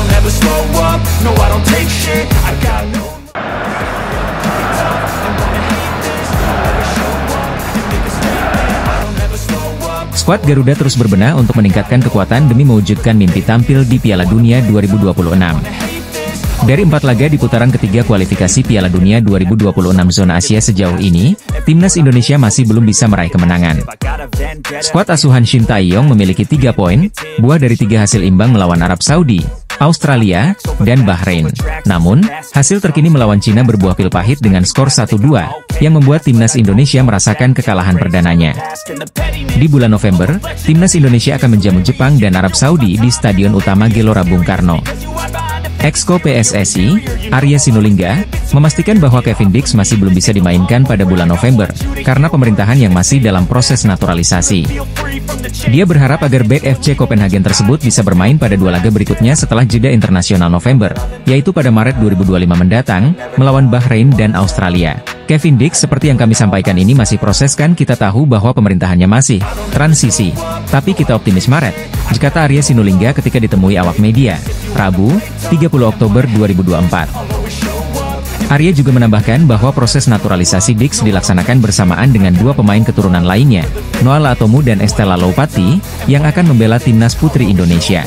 don't ever slow up, no I don't take shit, I got no. Skuad Garuda terus berbenah untuk meningkatkan kekuatan demi mewujudkan mimpi tampil di Piala Dunia 2026. Dari 4 laga di putaran ketiga kualifikasi Piala Dunia 2026 zona Asia sejauh ini, timnas Indonesia masih belum bisa meraih kemenangan. Skuad asuhan Shin Tae-yong memiliki 3 poin, buah dari 3 hasil imbang melawan Arab Saudi, Australia, dan Bahrain. Namun, hasil terkini melawan Cina berbuah pil pahit dengan skor 1-2, yang membuat timnas Indonesia merasakan kekalahan perdananya. Di bulan November, timnas Indonesia akan menjamu Jepang dan Arab Saudi di Stadion Utama Gelora Bung Karno. Exco PSSI, Arya Sinulinga, memastikan bahwa Kevin Dix masih belum bisa dimainkan pada bulan November, karena pemerintahan yang masih dalam proses naturalisasi. Dia berharap agar bek FC Copenhagen tersebut bisa bermain pada 2 laga berikutnya setelah jeda internasional November, yaitu pada Maret 2025 mendatang, melawan Bahrain dan Australia. Kevin Dix seperti yang kami sampaikan ini masih proses kan, kita tahu bahwa pemerintahannya masih transisi. Tapi kita optimis Maret, kata Arya Sinulinga ketika ditemui awak media, Rabu, 30 Oktober 2024. Arya juga menambahkan bahwa proses naturalisasi Dix dilaksanakan bersamaan dengan 2 pemain keturunan lainnya, Noah Latomu dan Estella Loupati, yang akan membela timnas putri Indonesia.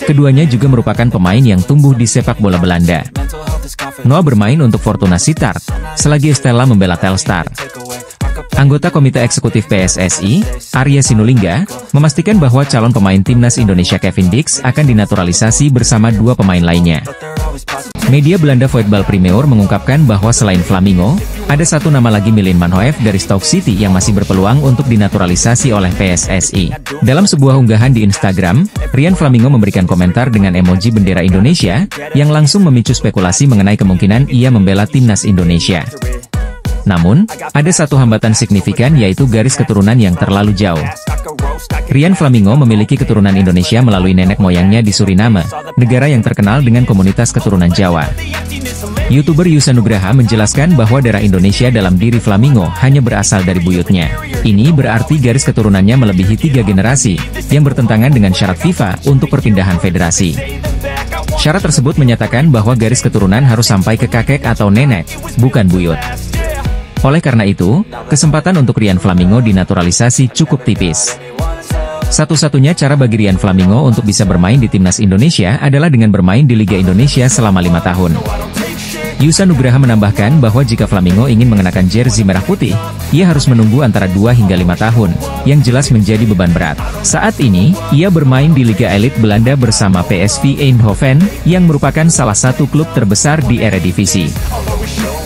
Keduanya juga merupakan pemain yang tumbuh di sepak bola Belanda. Noah bermain untuk Fortuna Sittard, selagi Estella membela Telstar. Anggota Komite Eksekutif PSSI, Arya Sinulinga, memastikan bahwa calon pemain timnas Indonesia Kevin Dix akan dinaturalisasi bersama 2 pemain lainnya. Media Belanda Voetbal Primeur mengungkapkan bahwa selain Flamingo, ada 1 nama lagi, Milan Manhoef dari Stoke City yang masih berpeluang untuk dinaturalisasi oleh PSSI. Dalam sebuah unggahan di Instagram, Rian Flamingo memberikan komentar dengan emoji bendera Indonesia, yang langsung memicu spekulasi mengenai kemungkinan ia membela timnas Indonesia. Namun, ada satu hambatan signifikan, yaitu garis keturunan yang terlalu jauh. Rian Flamingo memiliki keturunan Indonesia melalui nenek moyangnya di Suriname, negara yang terkenal dengan komunitas keturunan Jawa. YouTuber Yusa Nugraha menjelaskan bahwa darah Indonesia dalam diri Flamingo hanya berasal dari buyutnya. Ini berarti garis keturunannya melebihi 3 generasi, yang bertentangan dengan syarat FIFA untuk perpindahan federasi. Syarat tersebut menyatakan bahwa garis keturunan harus sampai ke kakek atau nenek, bukan buyut. Oleh karena itu, kesempatan untuk Rian Flamingo dinaturalisasi cukup tipis. Satu-satunya cara bagi Rian Flamingo untuk bisa bermain di timnas Indonesia adalah dengan bermain di Liga Indonesia selama 5 tahun. Yusa Nugraha menambahkan bahwa jika Flamingo ingin mengenakan jersey merah putih, ia harus menunggu antara 2 hingga 5 tahun, yang jelas menjadi beban berat. Saat ini, ia bermain di Liga Elit Belanda bersama PSV Eindhoven, yang merupakan salah satu klub terbesar di Eredivisie.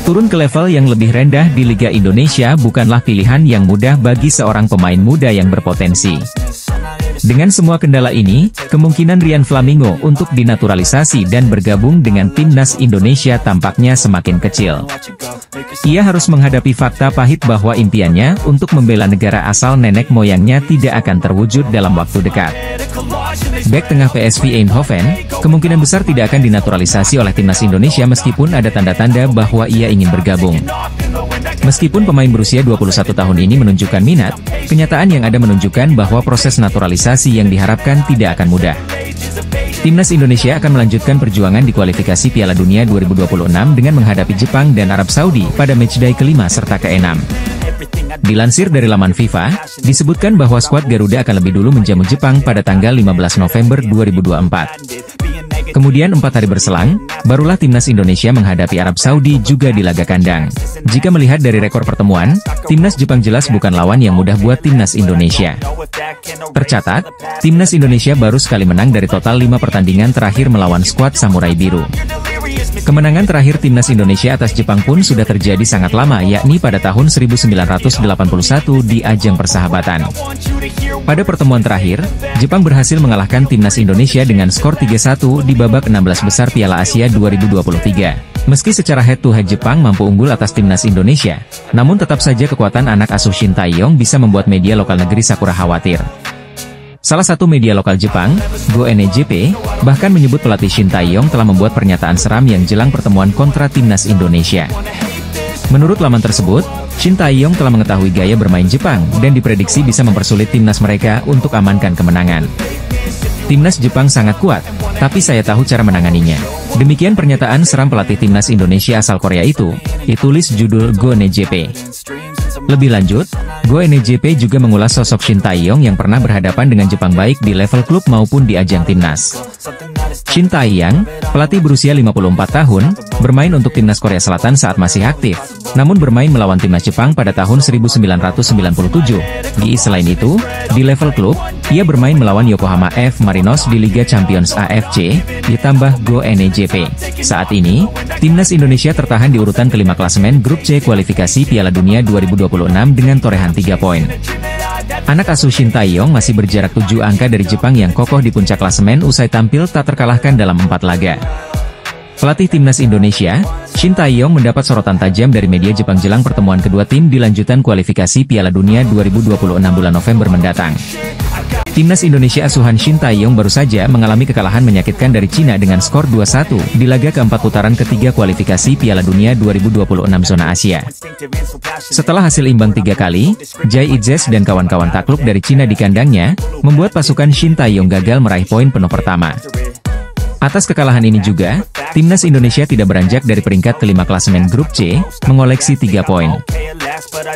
Turun ke level yang lebih rendah di Liga Indonesia bukanlah pilihan yang mudah bagi seorang pemain muda yang berpotensi. Dengan semua kendala ini, kemungkinan Rian Flamingo untuk dinaturalisasi dan bergabung dengan timnas Indonesia tampaknya semakin kecil. Ia harus menghadapi fakta pahit bahwa impiannya untuk membela negara asal nenek moyangnya tidak akan terwujud dalam waktu dekat. Bek tengah PSV Eindhoven, kemungkinan besar tidak akan dinaturalisasi oleh timnas Indonesia meskipun ada tanda-tanda bahwa ia ingin bergabung. Meskipun pemain berusia 21 tahun ini menunjukkan minat, kenyataan yang ada menunjukkan bahwa proses naturalisasi yang diharapkan tidak akan mudah. Timnas Indonesia akan melanjutkan perjuangan di kualifikasi Piala Dunia 2026 dengan menghadapi Jepang dan Arab Saudi pada matchday ke-5 serta ke-6. Dilansir dari laman FIFA, disebutkan bahwa skuad Garuda akan lebih dulu menjamu Jepang pada tanggal 15 November 2024. Kemudian 4 hari berselang, barulah timnas Indonesia menghadapi Arab Saudi juga di laga kandang. Jika melihat dari rekor pertemuan, timnas Jepang jelas bukan lawan yang mudah buat timnas Indonesia. Tercatat, timnas Indonesia baru sekali menang dari total 5 pertandingan terakhir melawan skuad Samurai Biru. Kemenangan terakhir timnas Indonesia atas Jepang pun sudah terjadi sangat lama, yakni pada tahun 1981 di ajang persahabatan. Pada pertemuan terakhir, Jepang berhasil mengalahkan timnas Indonesia dengan skor 3-1 di babak 16 besar Piala Asia 2023. Meski secara head-to-head Jepang mampu unggul atas timnas Indonesia, namun tetap saja kekuatan anak asuh Shin Tae-yong bisa membuat media lokal negeri Sakura khawatir. Salah satu media lokal Jepang, Go NEJP, bahkan menyebut pelatih Shin Tae-yong telah membuat pernyataan seram yang jelang pertemuan kontra timnas Indonesia. Menurut laman tersebut, Shin Tae-yong telah mengetahui gaya bermain Jepang dan diprediksi bisa mempersulit timnas mereka untuk amankan kemenangan. Timnas Jepang sangat kuat, tapi saya tahu cara menanganinya. Demikian pernyataan seram pelatih timnas Indonesia asal Korea itu, ditulis judul Go NJP. Lebih lanjut, Go NJP juga mengulas sosok Shin Tae-yong yang pernah berhadapan dengan Jepang baik di level klub maupun di ajang timnas. Shin Tae-yong, pelatih berusia 54 tahun, bermain untuk timnas Korea Selatan saat masih aktif, namun bermain melawan timnas Jepang pada tahun 1997. Selain itu, di level klub, ia bermain melawan Yokohama F. Marinos di Liga Champions AFC, ditambah Go NJP. Saat ini, timnas Indonesia tertahan di urutan kelima klasemen grup C kualifikasi Piala Dunia 2026 dengan torehan 3 poin. Anak asuh Shin Tae-yong masih berjarak 7 angka dari Jepang yang kokoh di puncak klasemen usai tampil tak terkalahkan dalam 4 laga. Pelatih timnas Indonesia, Shin Tae-yong mendapat sorotan tajam dari media Jepang jelang pertemuan kedua tim di lanjutan kualifikasi Piala Dunia 2026 bulan November mendatang. Timnas Indonesia asuhan Shin Tae-yong baru saja mengalami kekalahan menyakitkan dari Cina dengan skor 2-1 di laga keempat putaran ketiga kualifikasi Piala Dunia 2026 zona Asia. Setelah hasil imbang 3 kali, Jai Itzes dan kawan-kawan takluk dari Cina di kandangnya, membuat pasukan Shin Tae-yong gagal meraih poin penuh pertama. Atas kekalahan ini juga, timnas Indonesia tidak beranjak dari peringkat kelima klasemen grup C, mengoleksi 3 poin.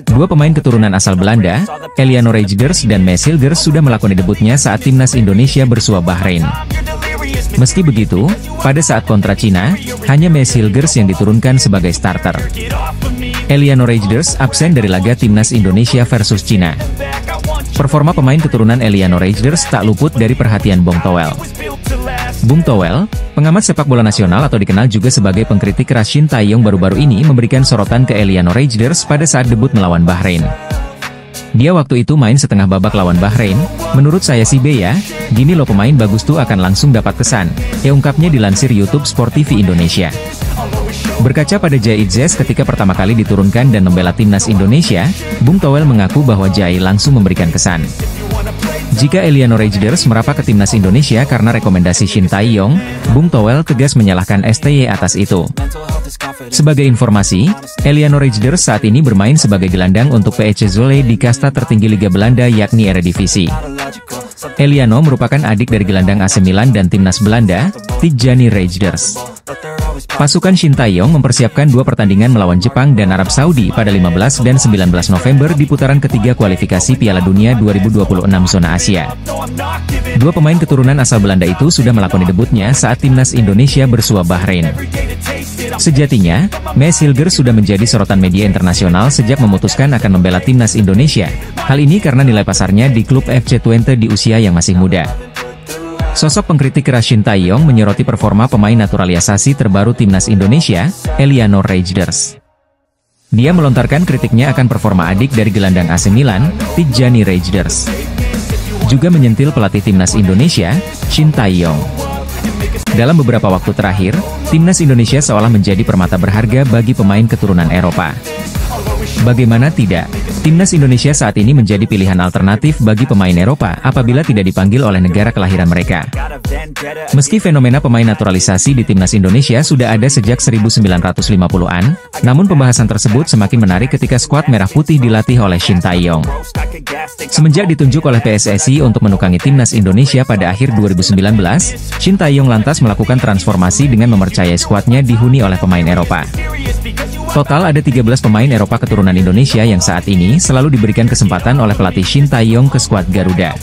Dua pemain keturunan asal Belanda, Eliano Reijnders dan Mees Hilgers sudah melakukan debutnya saat timnas Indonesia bersua Bahrain. Meski begitu, pada saat kontra Cina, hanya Mees Hilgers yang diturunkan sebagai starter. Eliano Reijnders absen dari laga timnas Indonesia versus Cina. Performa pemain keturunan Eliano Reijnders tak luput dari perhatian Bong Toel. Bung Toel, pengamat sepak bola nasional atau dikenal juga sebagai pengkritik keras Shin Tae-yong baru-baru ini memberikan sorotan ke Eliano Reijnders pada saat debut melawan Bahrain. Dia waktu itu main setengah babak lawan Bahrain, menurut saya sih be ya, gini loh pemain bagus tuh akan langsung dapat kesan, ungkapnya dilansir YouTube Sport TV Indonesia. Berkaca pada Jai Itzes ketika pertama kali diturunkan dan membela timnas Indonesia, Bung Toel mengaku bahwa Jai langsung memberikan kesan. Jika Eliano Reijnders merapat ke timnas Indonesia karena rekomendasi Shin Tae-yong, Bung Toel tegas menyalahkan STY atas itu. Sebagai informasi, Eliano Reijnders saat ini bermain sebagai gelandang untuk PEC Zwolle di kasta tertinggi Liga Belanda yakni Eredivisie. Eliano merupakan adik dari gelandang AC Milan dan timnas Belanda, Tijjani Reijnders. Pasukan Shin Tae-yong mempersiapkan 2 pertandingan melawan Jepang dan Arab Saudi pada 15 dan 19 November di putaran ketiga kualifikasi Piala Dunia 2026 zona Asia. 2 pemain keturunan asal Belanda itu sudah melakukan debutnya saat timnas Indonesia bersua Bahrain. Sejatinya, Mees Hilgers sudah menjadi sorotan media internasional sejak memutuskan akan membela timnas Indonesia. Hal ini karena nilai pasarnya di klub FC Twente di usia yang masih muda. Sosok pengkritik keras Shin Tae-yong menyoroti performa pemain naturalisasi terbaru timnas Indonesia, Eliano Reijnders. Dia melontarkan kritiknya akan performa adik dari gelandang AC Milan, Tijjani Reijnders. Juga menyentil pelatih timnas Indonesia, Shin Tae-yong. Dalam beberapa waktu terakhir, timnas Indonesia seolah menjadi permata berharga bagi pemain keturunan Eropa. Bagaimana tidak, timnas Indonesia saat ini menjadi pilihan alternatif bagi pemain Eropa apabila tidak dipanggil oleh negara kelahiran mereka. Meski fenomena pemain naturalisasi di timnas Indonesia sudah ada sejak 1950-an, namun pembahasan tersebut semakin menarik ketika skuad merah putih dilatih oleh Shin Tae-yong. Semenjak ditunjuk oleh PSSI untuk menukangi timnas Indonesia pada akhir 2019, Shin Tae-yong lantas melakukan transformasi dengan mempercayai skuadnya dihuni oleh pemain Eropa. Total ada 13 pemain Eropa keturunan Indonesia yang saat ini selalu diberikan kesempatan oleh pelatih Shin Tae-yong ke skuad Garuda.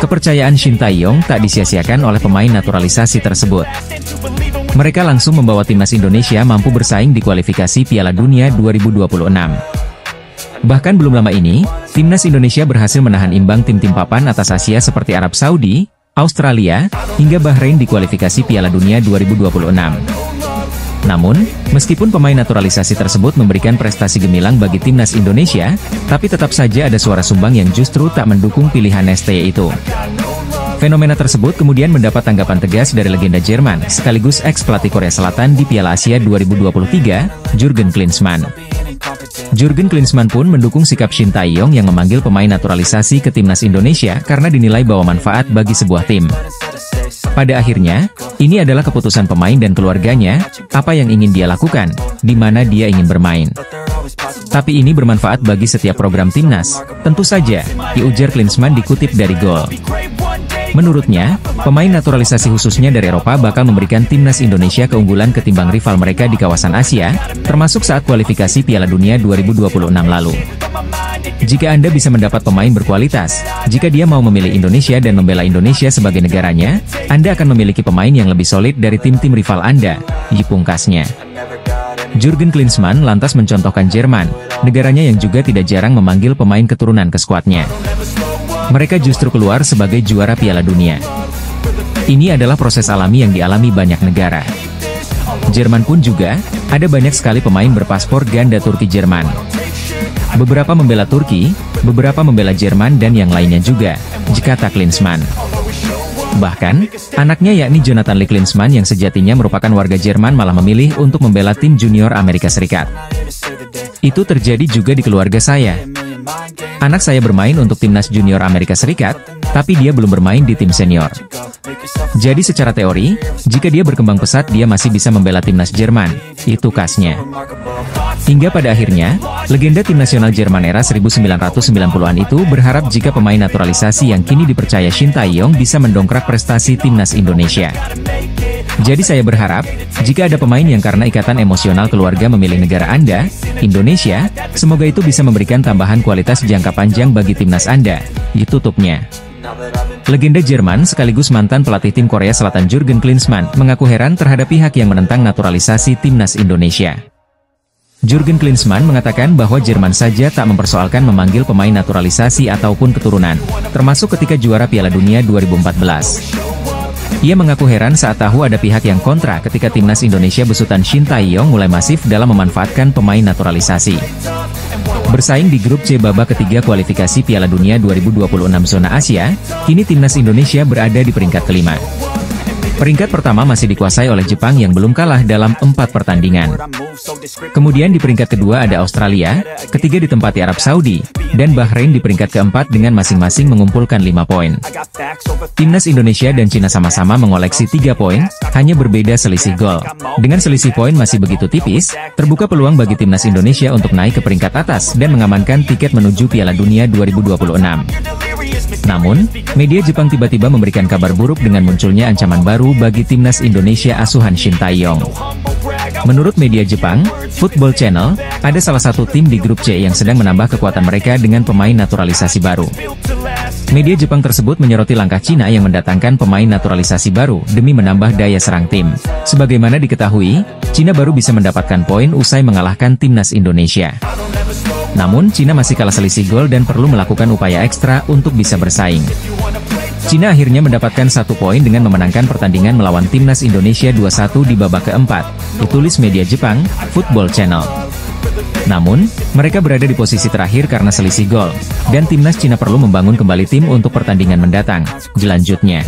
Kepercayaan Shin Tae-yong tak disia-siakan oleh pemain naturalisasi tersebut. Mereka langsung membawa timnas Indonesia mampu bersaing di kualifikasi Piala Dunia 2026. Bahkan belum lama ini, timnas Indonesia berhasil menahan imbang tim-tim papan atas Asia seperti Arab Saudi, Australia, hingga Bahrain di kualifikasi Piala Dunia 2026. Namun, meskipun pemain naturalisasi tersebut memberikan prestasi gemilang bagi timnas Indonesia, tapi tetap saja ada suara sumbang yang justru tak mendukung pilihan STY itu. Fenomena tersebut kemudian mendapat tanggapan tegas dari legenda Jerman, sekaligus ex-pelatih Korea Selatan di Piala Asia 2023, Jurgen Klinsmann. Jurgen Klinsmann pun mendukung sikap Shin Tae-yong yang memanggil pemain naturalisasi ke timnas Indonesia karena dinilai bawa manfaat bagi sebuah tim. Pada akhirnya, ini adalah keputusan pemain dan keluarganya, apa yang ingin dia lakukan, di mana dia ingin bermain. Tapi ini bermanfaat bagi setiap program timnas, tentu saja, diujar Klinsmann dikutip dari Goal. Menurutnya, pemain naturalisasi khususnya dari Eropa bakal memberikan timnas Indonesia keunggulan ketimbang rival mereka di kawasan Asia, termasuk saat kualifikasi Piala Dunia 2026 lalu. Jika Anda bisa mendapat pemain berkualitas, jika dia mau memilih Indonesia dan membela Indonesia sebagai negaranya, Anda akan memiliki pemain yang lebih solid dari tim-tim rival Anda, pungkasnya. Jurgen Klinsmann lantas mencontohkan Jerman, negaranya yang juga tidak jarang memanggil pemain keturunan ke skuadnya. Mereka justru keluar sebagai juara Piala Dunia. Ini adalah proses alami yang dialami banyak negara. Jerman pun juga, ada banyak sekali pemain berpaspor ganda Turki-Jerman. Beberapa membela Turki, beberapa membela Jerman dan yang lainnya juga, kata Klinsmann. Bahkan, anaknya yakni Jonathan Lee Klinsmann yang sejatinya merupakan warga Jerman malah memilih untuk membela tim junior Amerika Serikat. Itu terjadi juga di keluarga saya. Anak saya bermain untuk timnas junior Amerika Serikat, tapi dia belum bermain di tim senior. Jadi secara teori, jika dia berkembang pesat dia masih bisa membela timnas Jerman, itu khasnya. Hingga pada akhirnya, legenda tim nasional Jerman era 1990-an itu berharap jika pemain naturalisasi yang kini dipercaya Shin Tae-yong bisa mendongkrak prestasi timnas Indonesia. Jadi saya berharap, jika ada pemain yang karena ikatan emosional keluarga memilih negara Anda, Indonesia, semoga itu bisa memberikan tambahan kualitas jangka panjang bagi timnas Anda, ditutupnya. Legenda Jerman sekaligus mantan pelatih tim Korea Selatan Jurgen Klinsmann mengaku heran terhadap pihak yang menentang naturalisasi timnas Indonesia. Jurgen Klinsmann mengatakan bahwa Jerman saja tak mempersoalkan memanggil pemain naturalisasi ataupun keturunan, termasuk ketika juara Piala Dunia 2014. Ia mengaku heran saat tahu ada pihak yang kontra ketika timnas Indonesia besutan Shin Tae-yong mulai masif dalam memanfaatkan pemain naturalisasi. Bersaing di grup C babak ketiga kualifikasi Piala Dunia 2026 zona Asia, kini timnas Indonesia berada di peringkat kelima. Peringkat pertama masih dikuasai oleh Jepang yang belum kalah dalam 4 pertandingan. Kemudian di peringkat kedua ada Australia, ketiga ditempati Arab Saudi, dan Bahrain di peringkat keempat dengan masing-masing mengumpulkan 5 poin. Timnas Indonesia dan Cina sama-sama mengoleksi 3 poin, hanya berbeda selisih gol. Dengan selisih poin masih begitu tipis, terbuka peluang bagi timnas Indonesia untuk naik ke peringkat atas dan mengamankan tiket menuju Piala Dunia 2026. Namun, media Jepang tiba-tiba memberikan kabar buruk dengan munculnya ancaman baru bagi timnas Indonesia asuhan Shin Tae-yong. Menurut media Jepang, Football Channel, ada salah satu tim di grup C yang sedang menambah kekuatan mereka dengan pemain naturalisasi baru. Media Jepang tersebut menyoroti langkah Cina yang mendatangkan pemain naturalisasi baru demi menambah daya serang tim. Sebagaimana diketahui, Cina baru bisa mendapatkan poin usai mengalahkan timnas Indonesia. Namun, Cina masih kalah selisih gol dan perlu melakukan upaya ekstra untuk bisa bersaing. Cina akhirnya mendapatkan 1 poin dengan memenangkan pertandingan melawan timnas Indonesia 2-1 di babak keempat, ditulis media Jepang, Football Channel. Namun, mereka berada di posisi terakhir karena selisih gol, dan timnas Cina perlu membangun kembali tim untuk pertandingan mendatang, lanjutnya.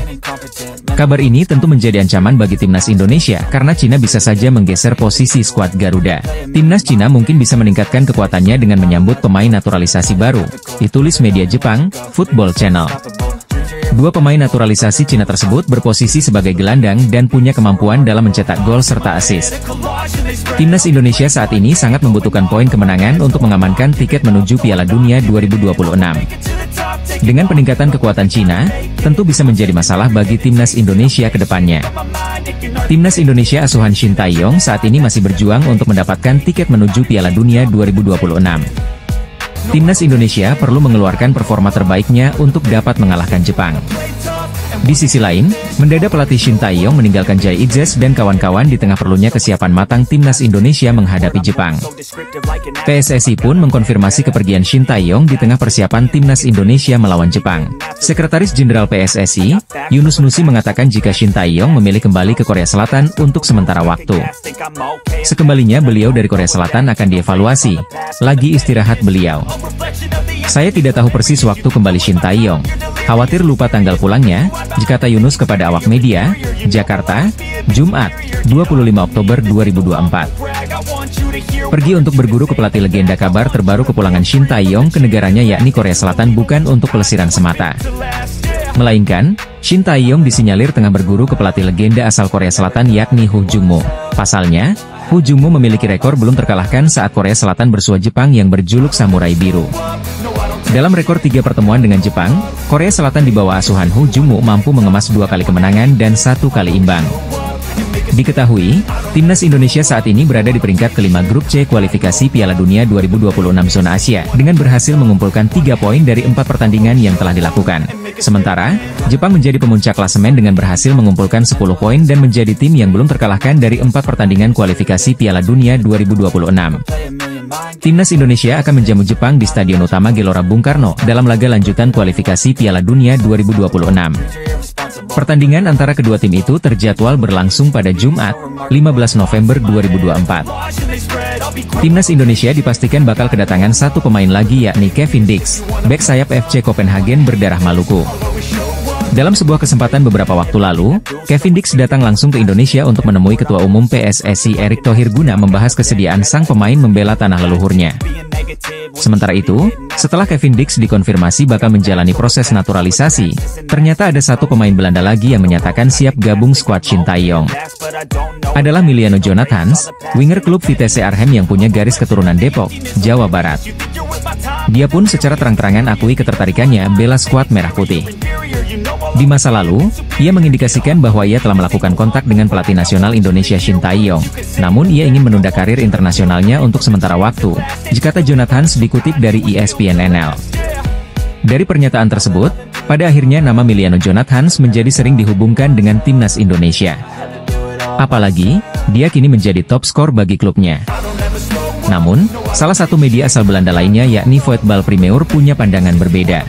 Kabar ini tentu menjadi ancaman bagi timnas Indonesia karena Cina bisa saja menggeser posisi skuad Garuda. Timnas Cina mungkin bisa meningkatkan kekuatannya dengan menyambut pemain naturalisasi baru, ditulis media Jepang, Football Channel. 2 pemain naturalisasi Cina tersebut berposisi sebagai gelandang dan punya kemampuan dalam mencetak gol serta assist. Timnas Indonesia saat ini sangat membutuhkan poin kemenangan untuk mengamankan tiket menuju Piala Dunia 2026. Dengan peningkatan kekuatan Cina, tentu bisa menjadi masalah bagi timnas Indonesia ke depannya. Timnas Indonesia asuhan Shin Tae-yong saat ini masih berjuang untuk mendapatkan tiket menuju Piala Dunia 2026. Timnas Indonesia perlu mengeluarkan performa terbaiknya untuk dapat mengalahkan Jepang. Di sisi lain, mendadak pelatih Shin Tae-yong meninggalkan Jai Itzes dan kawan-kawan di tengah perlunya kesiapan matang timnas Indonesia menghadapi Jepang. PSSI pun mengkonfirmasi kepergian Shin Tae-yong di tengah persiapan timnas Indonesia melawan Jepang. Sekretaris Jenderal PSSI, Yunus Nusi mengatakan jika Shin Tae-yong memilih kembali ke Korea Selatan untuk sementara waktu. Sekembalinya beliau dari Korea Selatan akan dievaluasi, lagi istirahat beliau. Saya tidak tahu persis waktu kembali Shin Tae-yong. Khawatir lupa tanggal pulangnya, kata Yunus kepada awak media, Jakarta, Jumat, 25 Oktober 2024. Pergi untuk berguru ke pelatih legenda. Kabar terbaru kepulangan Shin Tae-yong ke negaranya yakni Korea Selatan bukan untuk pelesiran semata. Melainkan, Shin Tae-yong disinyalir tengah berguru ke pelatih legenda asal Korea Selatan yakni Ho Jung-mo. Pasalnya, Ho Jung-mo memiliki rekor belum terkalahkan saat Korea Selatan bersua Jepang yang berjuluk Samurai Biru. Dalam rekor 3 pertemuan dengan Jepang, Korea Selatan di bawah asuhan Ho Jung-woo mampu mengemas 2 kali kemenangan dan 1 kali imbang. Diketahui, timnas Indonesia saat ini berada di peringkat kelima grup C kualifikasi Piala Dunia 2026 zona Asia, dengan berhasil mengumpulkan 3 poin dari 4 pertandingan yang telah dilakukan. Sementara, Jepang menjadi pemuncak klasemen dengan berhasil mengumpulkan 10 poin dan menjadi tim yang belum terkalahkan dari 4 pertandingan kualifikasi Piala Dunia 2026. Timnas Indonesia akan menjamu Jepang di Stadion Utama Gelora Bung Karno dalam laga lanjutan kualifikasi Piala Dunia 2026. Pertandingan antara kedua tim itu terjadwal berlangsung pada Jumat, 15 November 2024. Timnas Indonesia dipastikan bakal kedatangan 1 pemain lagi yakni Kevin Dix, bek sayap FC Copenhagen berdarah Maluku. Dalam sebuah kesempatan beberapa waktu lalu, Kevin Dix datang langsung ke Indonesia untuk menemui Ketua Umum PSSI Erick Thohir guna membahas kesediaan sang pemain membela tanah leluhurnya. Sementara itu, setelah Kevin Dix dikonfirmasi bakal menjalani proses naturalisasi, ternyata ada 1 pemain Belanda lagi yang menyatakan siap gabung skuad Shin Tae-yong. Adalah Miliano Jonathans, winger klub Vitesse Arnhem yang punya garis keturunan Depok, Jawa Barat. Dia pun secara terang-terangan akui ketertarikannya bela skuad Merah Putih. Di masa lalu, ia mengindikasikan bahwa ia telah melakukan kontak dengan pelatih nasional Indonesia Shin Tae-yong, namun ia ingin menunda karir internasionalnya untuk sementara waktu, jikata Jonathans dikutip dari ESPN NL. Dari pernyataan tersebut, pada akhirnya nama Miliano Jonathans menjadi sering dihubungkan dengan timnas Indonesia. Apalagi, dia kini menjadi top skor bagi klubnya. Namun, salah satu media asal Belanda lainnya yakni Voetbal Primeur punya pandangan berbeda.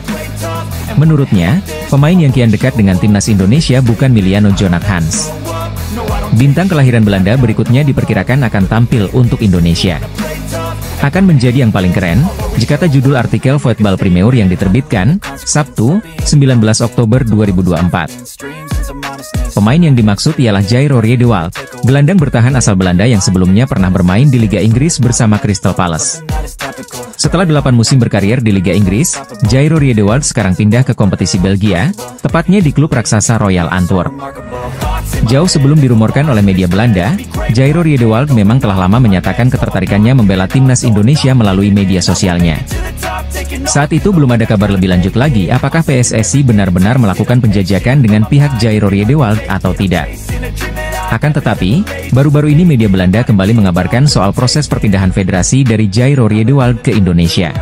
Menurutnya, pemain yang kian dekat dengan timnas Indonesia bukan Miliano Jonathans. Bintang kelahiran Belanda berikutnya diperkirakan akan tampil untuk Indonesia. Akan menjadi yang paling keren, jikata judul artikel Voetbal Primeur yang diterbitkan, Sabtu, 19 Oktober 2024. Pemain yang dimaksud ialah Jairo Riedewald, gelandang bertahan asal Belanda yang sebelumnya pernah bermain di Liga Inggris bersama Crystal Palace. Setelah 8 musim berkarier di Liga Inggris, Jairo Riedewald sekarang pindah ke kompetisi Belgia, tepatnya di klub raksasa Royal Antwerp. Jauh sebelum dirumorkan oleh media Belanda, Jairo Riedewald memang telah lama menyatakan ketertarikannya membela timnas Indonesia melalui media sosialnya. Saat itu belum ada kabar lebih lanjut lagi apakah PSSI benar-benar melakukan penjajakan dengan pihak Jairo Riedewald atau tidak. Akan tetapi, baru-baru ini media Belanda kembali mengabarkan soal proses perpindahan federasi dari Jairo Riedewald ke Indonesia.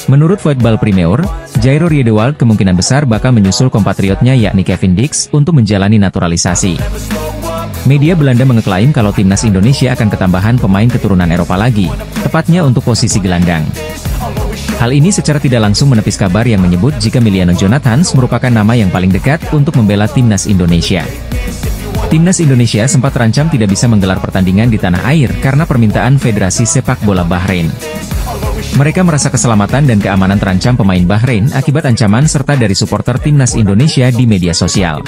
Menurut Voetbal Primeur, Jairo Riedewald kemungkinan besar bakal menyusul kompatriotnya yakni Kevin Dix untuk menjalani naturalisasi. Media Belanda mengeklaim kalau timnas Indonesia akan ketambahan pemain keturunan Eropa lagi, tepatnya untuk posisi gelandang. Hal ini secara tidak langsung menepis kabar yang menyebut jika Miliano Jonathans merupakan nama yang paling dekat untuk membela timnas Indonesia. Timnas Indonesia sempat terancam tidak bisa menggelar pertandingan di tanah air karena permintaan Federasi Sepak Bola Bahrain. Mereka merasa keselamatan dan keamanan terancam pemain Bahrain akibat ancaman serta dari supporter timnas Indonesia di media sosial.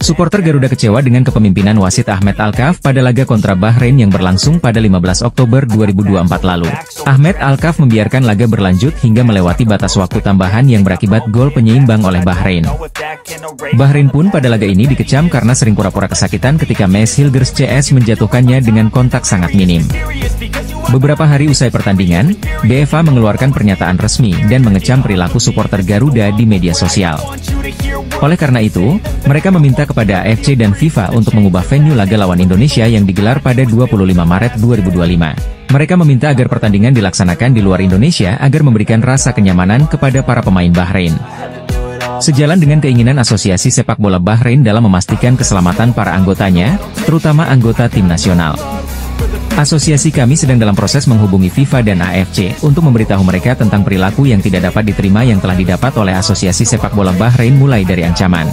Supporter Garuda kecewa dengan kepemimpinan wasit Ahmed Alkaf pada laga kontra Bahrain yang berlangsung pada 15 Oktober 2024 lalu. Ahmed Alkaf membiarkan laga berlanjut hingga melewati batas waktu tambahan yang berakibat gol penyeimbang oleh Bahrain. Bahrain pun pada laga ini dikecam karena sering pura-pura kesakitan ketika Mees Hilgers CS menjatuhkannya dengan kontak sangat minim. Beberapa hari usai pertandingan, BFA mengeluarkan pernyataan resmi dan mengecam perilaku supporter Garuda di media sosial. Oleh karena itu, mereka meminta kepada AFC dan FIFA untuk mengubah venue laga lawan Indonesia yang digelar pada 25 Maret 2025. Mereka meminta agar pertandingan dilaksanakan di luar Indonesia agar memberikan rasa kenyamanan kepada para pemain Bahrain. Sejalan dengan keinginan Asosiasi Sepak Bola Bahrain dalam memastikan keselamatan para anggotanya, terutama anggota tim nasional. Asosiasi kami sedang dalam proses menghubungi FIFA dan AFC untuk memberitahu mereka tentang perilaku yang tidak dapat diterima yang telah didapat oleh Asosiasi Sepak Bola Bahrain mulai dari ancaman,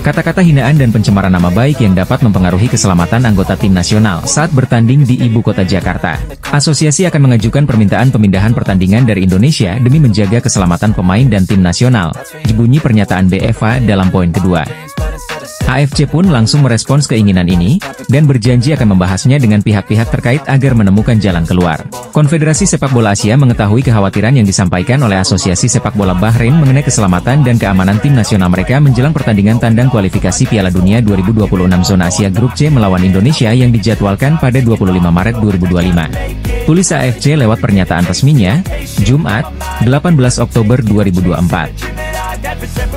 kata-kata hinaan dan pencemaran nama baik yang dapat mempengaruhi keselamatan anggota tim nasional saat bertanding di ibu kota Jakarta. Asosiasi akan mengajukan permintaan pemindahan pertandingan dari Indonesia demi menjaga keselamatan pemain dan tim nasional, bunyi pernyataan BFA dalam poin kedua. AFC pun langsung merespons keinginan ini, dan berjanji akan membahasnya dengan pihak-pihak terkait agar menemukan jalan keluar. Konfederasi Sepak Bola Asia mengetahui kekhawatiran yang disampaikan oleh Asosiasi Sepak Bola Bahrain mengenai keselamatan dan keamanan tim nasional mereka menjelang pertandingan tandang kualifikasi Piala Dunia 2026 Zona Asia Grup C melawan Indonesia yang dijadwalkan pada 25 Maret 2025. Tulis AFC lewat pernyataan resminya, Jumat, 18 Oktober 2024.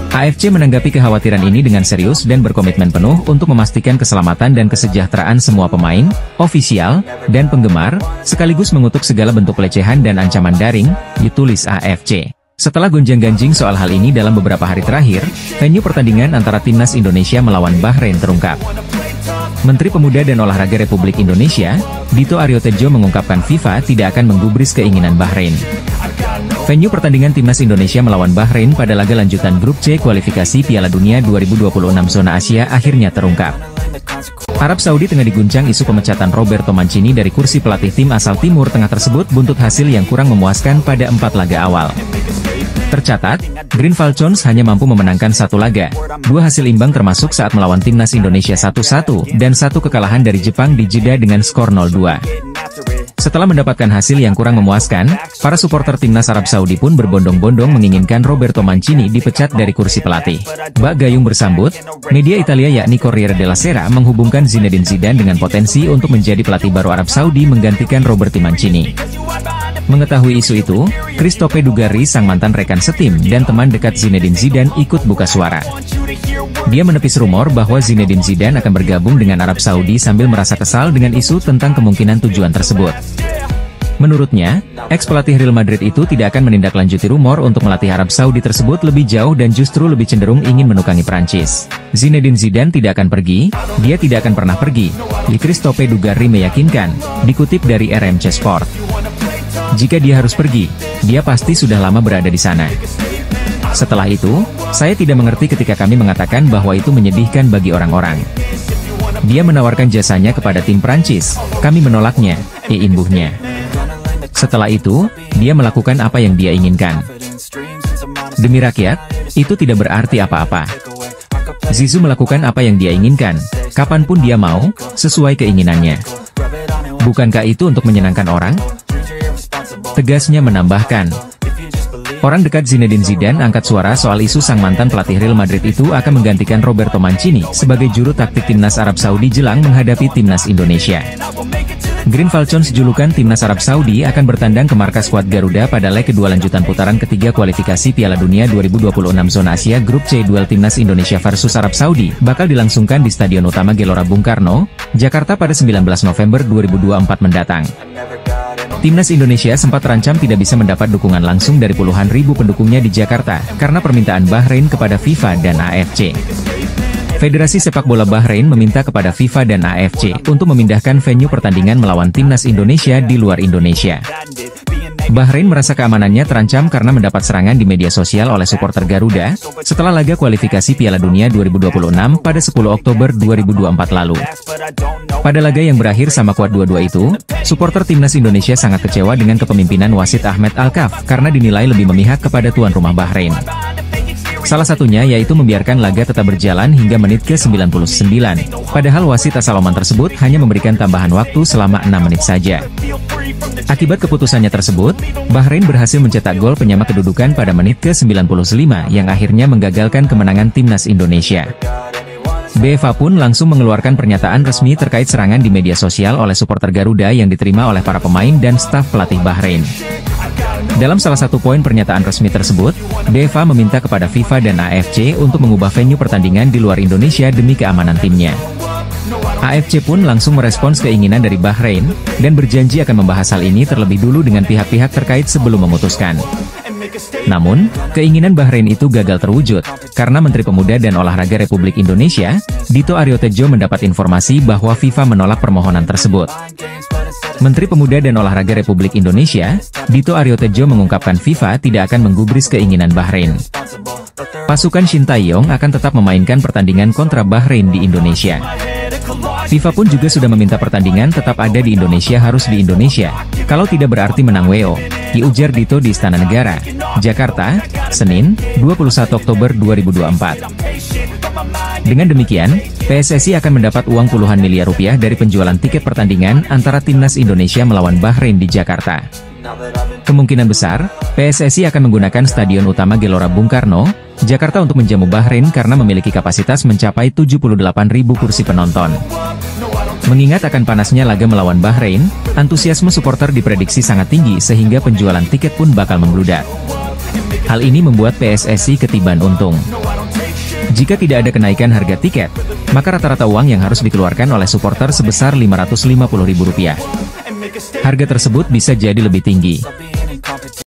AFC menanggapi kekhawatiran ini dengan serius dan berkomitmen penuh untuk memastikan keselamatan dan kesejahteraan semua pemain, ofisial, dan penggemar, sekaligus mengutuk segala bentuk pelecehan dan ancaman daring, ditulis AFC. Setelah gonjang-ganjing soal hal ini dalam beberapa hari terakhir, venue pertandingan antara Timnas Indonesia melawan Bahrain terungkap. Menteri Pemuda dan Olahraga Republik Indonesia, Dito Aryo Tejo mengungkapkan FIFA tidak akan menggubris keinginan Bahrain. Venue pertandingan Timnas Indonesia melawan Bahrain pada laga lanjutan Grup C kualifikasi Piala Dunia 2026 Zona Asia akhirnya terungkap. Arab Saudi tengah diguncang isu pemecatan Roberto Mancini dari kursi pelatih tim asal Timur Tengah tersebut buntut hasil yang kurang memuaskan pada 4 laga awal. Tercatat, Green Falcons hanya mampu memenangkan 1 laga, 2 hasil imbang termasuk saat melawan Timnas Indonesia 1-1, dan 1 kekalahan dari Jepang di Jeddah dengan skor 0-2. Setelah mendapatkan hasil yang kurang memuaskan, para supporter Timnas Arab Saudi pun berbondong-bondong menginginkan Roberto Mancini dipecat dari kursi pelatih. Bak Gayung bersambut, media Italia yakni Corriere della Sera menghubungkan Zinedine Zidane dengan potensi untuk menjadi pelatih baru Arab Saudi menggantikan Roberto Mancini. Mengetahui isu itu, Christophe Dugarry sang mantan rekan setim dan teman dekat Zinedine Zidane ikut buka suara. Dia menepis rumor bahwa Zinedine Zidane akan bergabung dengan Arab Saudi sambil merasa kesal dengan isu tentang kemungkinan tujuan tersebut. Menurutnya, ex-pelatih Real Madrid itu tidak akan menindaklanjuti rumor untuk melatih Arab Saudi tersebut lebih jauh dan justru lebih cenderung ingin menukangi Prancis. Zinedine Zidane tidak akan pergi, dia tidak akan pernah pergi, Christophe Dugarry meyakinkan, dikutip dari RMC Sport. Jika dia harus pergi, dia pasti sudah lama berada di sana. Setelah itu, saya tidak mengerti ketika kami mengatakan bahwa itu menyedihkan bagi orang-orang. Dia menawarkan jasanya kepada tim Prancis, kami menolaknya, imbuhnya. Setelah itu, dia melakukan apa yang dia inginkan. Demi rakyat, itu tidak berarti apa-apa. Zizou melakukan apa yang dia inginkan, kapanpun dia mau, sesuai keinginannya. Bukankah itu untuk menyenangkan orang? Tegasnya menambahkan. Orang dekat Zinedine Zidane angkat suara soal isu sang mantan pelatih Real Madrid itu akan menggantikan Roberto Mancini sebagai juru taktik Timnas Arab Saudi jelang menghadapi Timnas Indonesia. Green Falcons julukan Timnas Arab Saudi akan bertandang ke markas skuad Garuda pada leg kedua lanjutan putaran ketiga kualifikasi Piala Dunia 2026 Zona Asia Grup C. Duel Timnas Indonesia versus Arab Saudi bakal dilangsungkan di Stadion Utama Gelora Bung Karno, Jakarta pada 19 November 2024 mendatang. Timnas Indonesia sempat terancam tidak bisa mendapat dukungan langsung dari puluhan ribu pendukungnya di Jakarta, karena permintaan Bahrain kepada FIFA dan AFC. Federasi Sepak Bola Bahrain meminta kepada FIFA dan AFC untuk memindahkan venue pertandingan melawan Timnas Indonesia di luar Indonesia. Bahrain merasa keamanannya terancam karena mendapat serangan di media sosial oleh supporter Garuda, setelah laga kualifikasi Piala Dunia 2026 pada 10 Oktober 2024 lalu. Pada laga yang berakhir sama kuat 2-2 itu, supporter Timnas Indonesia sangat kecewa dengan kepemimpinan wasit Ahmed Alkaf karena dinilai lebih memihak kepada tuan rumah Bahrain. Salah satunya yaitu membiarkan laga tetap berjalan hingga menit ke-99, padahal wasit asal Oman tersebut hanya memberikan tambahan waktu selama 6 menit saja. Akibat keputusannya tersebut, Bahrain berhasil mencetak gol penyama kedudukan pada menit ke-95 yang akhirnya menggagalkan kemenangan Timnas Indonesia. BFA pun langsung mengeluarkan pernyataan resmi terkait serangan di media sosial oleh supporter Garuda yang diterima oleh para pemain dan staf pelatih Bahrain. Dalam salah satu poin pernyataan resmi tersebut, BFA meminta kepada FIFA dan AFC untuk mengubah venue pertandingan di luar Indonesia demi keamanan timnya. AFC pun langsung merespons keinginan dari Bahrain, dan berjanji akan membahas hal ini terlebih dulu dengan pihak-pihak terkait sebelum memutuskan. Namun, keinginan Bahrain itu gagal terwujud, karena Menteri Pemuda dan Olahraga Republik Indonesia, Dito Aryo Tejo mendapat informasi bahwa FIFA menolak permohonan tersebut. Menteri Pemuda dan Olahraga Republik Indonesia, Dito Aryo Tejo mengungkapkan FIFA tidak akan menggubris keinginan Bahrain. Pasukan Shin Tae-yong akan tetap memainkan pertandingan kontra Bahrain di Indonesia. FIFA pun juga sudah meminta pertandingan tetap ada di Indonesia harus di Indonesia, kalau tidak berarti menang WO, diujar Dito di Istana Negara, Jakarta, Senin, 21 Oktober 2024. Dengan demikian, PSSI akan mendapat uang puluhan miliar rupiah dari penjualan tiket pertandingan antara Timnas Indonesia melawan Bahrain di Jakarta. Kemungkinan besar, PSSI akan menggunakan Stadion Utama Gelora Bung Karno, Jakarta untuk menjamu Bahrain karena memiliki kapasitas mencapai 78.000 kursi penonton. Mengingat akan panasnya laga melawan Bahrain, antusiasme supporter diprediksi sangat tinggi sehingga penjualan tiket pun bakal membludak. Hal ini membuat PSSI ketiban untung. Jika tidak ada kenaikan harga tiket, maka rata-rata uang yang harus dikeluarkan oleh supporter sebesar Rp550.000. Harga tersebut bisa jadi lebih tinggi.